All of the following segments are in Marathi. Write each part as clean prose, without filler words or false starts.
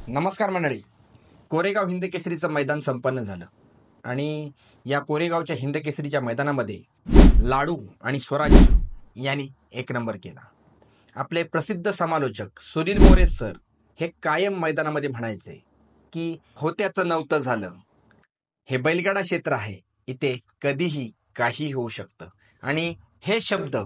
नमस्कार मंडळी. कोरेगाव हिंद केसरीचं मैदान संपन्न झालं आणि या कोरेगावच्या हिंद केसरीच्या मैदानामध्ये लाडू आणि स्वराज्य यांनी एक नंबर केला. आपले प्रसिद्ध समालोचक सुनील मोरे सर हे कायम मैदानामध्ये म्हणायचे की होत्याचं नव्हतं झालं. हे बैलगाडा क्षेत्र आहे, इथे कधीही काही होऊ शकतं. आणि हे शब्द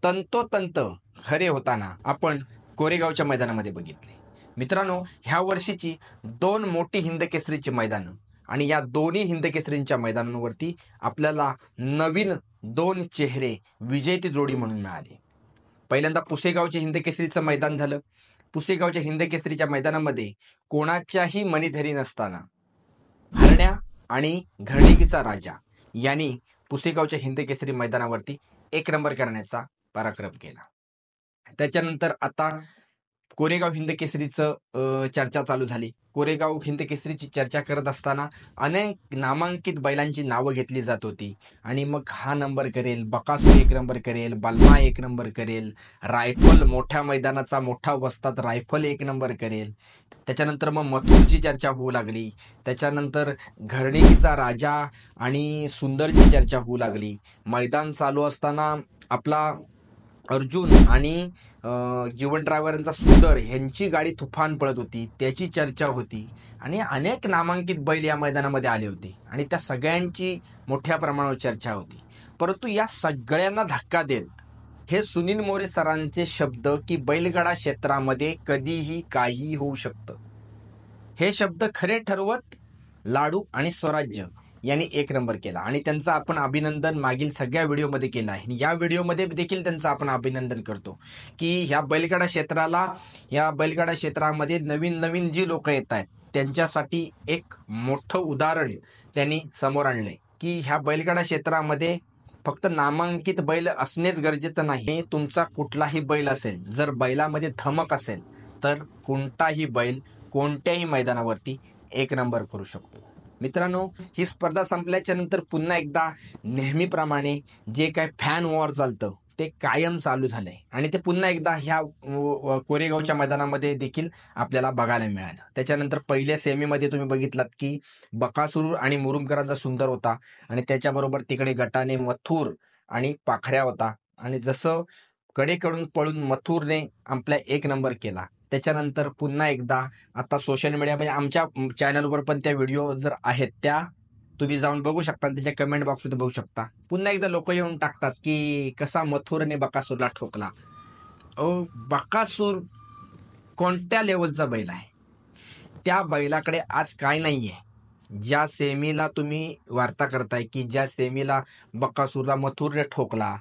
तंतोतंत खरे होताना आपण कोरेगावच्या मैदानामध्ये बघितले. मित्रांनो, ह्या वर्षीची 2 मोठी हिंद केसरीची मैदानं आणि या दोन्ही हिंद केसरींच्या मैदानांवरती आपल्याला नवीन 2 चेहरे विजेती जोडी म्हणून मिळाले. पहिल्यांदा पुसेगावचे हिंद केसरीचं मैदान झालं. पुसेगावच्या हिंद केसरीच्या मैदानामध्ये कोणाच्याही मनीधरी नसताना हरण्या आणि घरणिकीचा राजा यांनी पुसेगावच्या हिंद केसरी मैदानावरती एक नंबर करण्याचा केला. त्याच्यानंतर आता कोरेगाव हिंद केसरीचं चर्चा चालू झाली. कोरेगाव हिंद केसरीची चर्चा करत असताना अनेक नामांकित बैलांची नावं घेतली जात होती. आणि मग हा नंबर करेल, बकासूर एक नंबर करेल, बलमा एक नंबर करेल, रायफल मोठ्या मैदानाचा मोठा वस्ताद रायफल एक नंबर करेल. त्याच्यानंतर मग मथुरची चर्चा होऊ लागली. त्याच्यानंतर घरणिकीचा राजा आणि सुंदरची चर्चा होऊ लागली. मैदान चालू असताना आपला अर्जुन आणि जीवन ड्रायव्हरांचा सुंदर यांची गाडी तुफान पळत होती, त्याची चर्चा होती. आणि अनेक नामांकित बैल या मैदानामध्ये आले होते आणि त्या सगळ्यांची मोठ्या प्रमाणावर चर्चा होती. परंतु या सगळ्यांना धक्का देत हे सुनील मोरे सरांचे शब्द की बैलगाडा क्षेत्रामध्ये कधीही काही होऊ शकतं, हे शब्द खरे ठरवत लाडू आणि स्वराज्य यांनी एक नंबर केला. आणि त्यांचं आपण अभिनंदन मागील सगळ्या व्हिडिओमध्ये केलं आहे. या व्हिडिओमध्ये देखील त्यांचं आपण अभिनंदन करतो की ह्या बैलगाडा क्षेत्रामध्ये नवीन नवीन जी लोक येत आहेत त्यांच्यासाठी एक मोठं उदाहरण त्यांनी समोर आणलंय की ह्या बैलगाडा क्षेत्रामध्ये फक्त नामांकित बैल असणेच गरजेचं नाही. तुमचा कुठलाही बैल असेल, जर बैलामध्ये धमक असेल तर कोणताही बैल कोणत्याही मैदानावरती एक नंबर करू शकतो. मित्रांनो, ही स्पर्धा संपल्याच्या नंतर पुन्हा एकदा नेहमीप्रमाणे जे काय फॅन वॉर चालतं ते कायम चालू झालंय आणि ते पुन्हा एकदा ह्या कोरेगावच्या मैदानामध्ये देखील आपल्याला बघायला मिळालं. त्याच्यानंतर पहिल्या सेमीमध्ये तुम्ही बघितलात की बकासूर आणि मुरुमकरांचा सुंदर होता आणि त्याच्याबरोबर तिकडे गटाने मथुर आणि पाखऱ्या होता. आणि जसं कडेकडून पळून मथुरने आपला एक नंबर केला, त्याच्यानंतर पुन्हा एकदा आता सोशल मीडिया म्हणजे आमच्या चॅनलवर पण त्या व्हिडिओ जर आहेत त्या तुम्ही जाऊन बघू शकता, त्याच्या कमेंट बॉक्समध्ये बघू शकता. पुन्हा एकदा लोक येऊन टाकतात की कसा मथुरने बकासूरला ठोकला. बकासूर कोणत्या लेवलचा बैल आहे, त्या बैलाकडे आज काय नाहीये. ज्या सेमीला तुम्ही वार्ता करताय की ज्या सेमीला बकासूरला मथुरने ठोकला,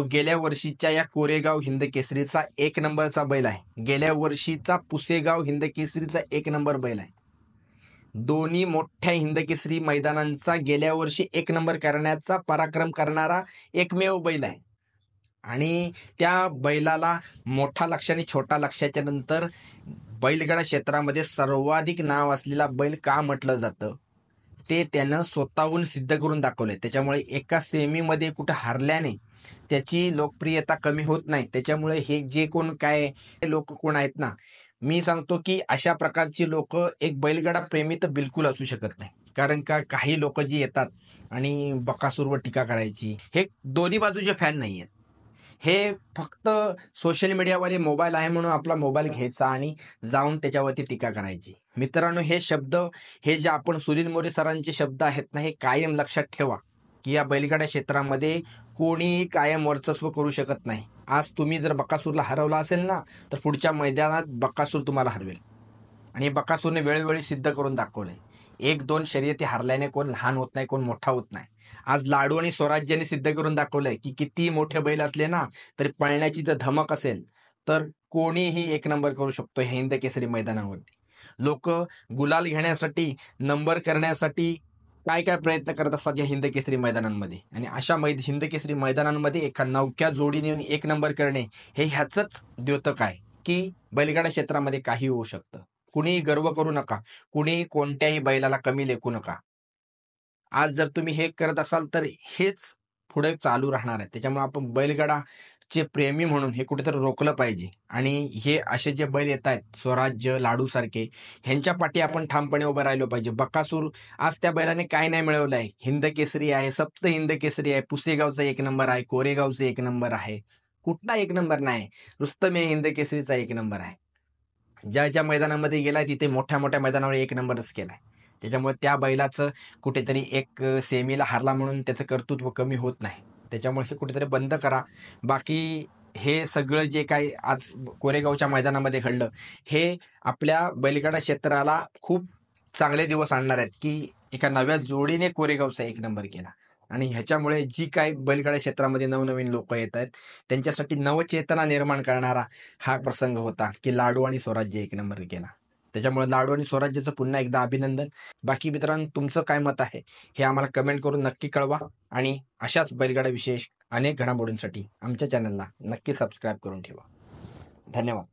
गेल्या वर्षीच्या या कोरेगाव हिंद केसरीचा एक नंबरचा बैल आहे. गेल्या वर्षीचा पुसेगाव हिंद केसरीचा एक नंबर बैल आहे. दोन्ही मोठ्या हिंद केसरी मैदानांचा गेल्या वर्षी एक नंबर करण्याचा पराक्रम करणारा एकमेव बैल आहे. आणि त्या बैलाला मोठा लक्ष आणि छोटा लक्षाच्या नंतर बैलगाडा क्षेत्रामध्ये सर्वाधिक नाव असलेला बैल का म्हटलं जातं ते त्यानं स्वतःहून सिद्ध करून दाखवलंय. त्याच्यामुळे एका सेमीमध्ये कुठं हारल्याने त्याची लोकप्रियता कमी होत नाही. त्याच्यामुळे हे जे कोण काय लोक कोण आहेत ना, मी सांगतो की अशा प्रकारची लोक एक बैलगाडा प्रेमी तर बिलकुल असू शकत नाही. कारण का काही लोक जी येतात आणि बकासूरवर टीका करायची, हे दोन्ही बाजूचे फॅन नाही आहेत. हे फक्त सोशल मीडियावर मोबाईल आहे म्हणून आपला मोबाईल घ्यायचा आणि जाऊन त्याच्यावरती टीका करायची. मित्रांनो, हे शब्द हे जे आपण सुनील मोरे सरांचे शब्द आहेत ना, हे कायम लक्षात ठेवा की या बैलगाडा क्षेत्रामध्ये कोणीही कायम वर्चस्व करू शकत नाही. आज तुम्ही जर बकासूरला हरवला असेल ना, तर पुढच्या मैदानात बकासूर तुम्हाला हरवेल. आणि बकासूरने वेळोवेळी सिद्ध करून दाखवलंय. 1-2 शर्यती हरल्याने कोण लहान होत नाही, कोण मोठा होत नाही. आज लाडू आणि स्वराज्याने सिद्ध करून दाखवलंय की किती मोठे बैल असले ना तरी पळण्याची जर धमक असेल तर कोणीही एक नंबर करू शकतो हिंद केसरी मैदानावरती. लोक गुलाल घेण्यासाठी, नंबर करण्यासाठी काय काय प्रयत्न करत असतात या हिंद केसरी मैदानांमध्ये. आणि अशा हिंद केसरी मैदानांमध्ये एका नवख्या जोडीने एक नंबर करणे हे ह्याच द्योतक आहे की बैलगाडा क्षेत्रामध्ये काही होऊ शकतं. कुणीही गर्व करू नका, कुणीही कोणत्याही बैलाला कमी लेखू नका. आज जर तुम्ही हे करत असाल तर हेच पुढे चालू राहणार आहे. त्याच्यामुळे आपण बैलगाडा चे प्रेमी म्हणून हे कुठेतरी रोखलं पाहिजे. आणि हे असे जे बैल येत आहेत स्वराज्य, लाडू सारखे, ह्यांच्या पाठी आपण ठामपणे उभं राहिलो पाहिजे. बकासूर आज त्या बैलाने काय नाही मिळवलं आहे. हिंद केसरी आहे, सप्त हिंद केसरी आहे, पुसेगावचा 1 नंबर आहे, कोरेगावचा 1 नंबर आहे. कुठला 1 नंबर नाही. रुस्तम हे हिंद केसरीचा 1 नंबर आहे. ज्या ज्या मैदानामध्ये गेलाय तिथे मोठ्या मोठ्या मैदानावर 1 नंबरच केलाय. त्याच्यामुळे त्या बैलाचं कुठेतरी एक सेमीला हारला म्हणून त्याचं कर्तृत्व कमी होत नाही. त्याच्यामुळे हे कुठेतरी बंद करा. बाकी हे सगळं जे काही आज कोरेगावच्या मैदानामध्ये घडलं, हे आपल्या बैलगाडा क्षेत्राला खूप चांगले दिवस आणणार आहेत, की एका नव्या जोडीने कोरेगावचा 1 नंबर केला. आणि ह्याच्यामुळे जी काही बैलगाडा क्षेत्रामध्ये नवनवीन लोक येत आहेत त्यांच्यासाठी नवचेतना निर्माण करणारा हा प्रसंग होता, की लाडू आणि स्वराज्य 1 नंबर केला. त्याच्यामुळे लाडू आणि स्वराज्याचं पुन्हा एकदा अभिनंदन. बाकी मित्रांनो, तुमचं काय मत आहे हे आम्हाला कमेंट करून नक्की कळवा. आणि अशाच बैलगाडा विशेष अनेक घडामोडींसाठी आमच्या चॅनलला नक्की सबस्क्राईब करून ठेवा. धन्यवाद.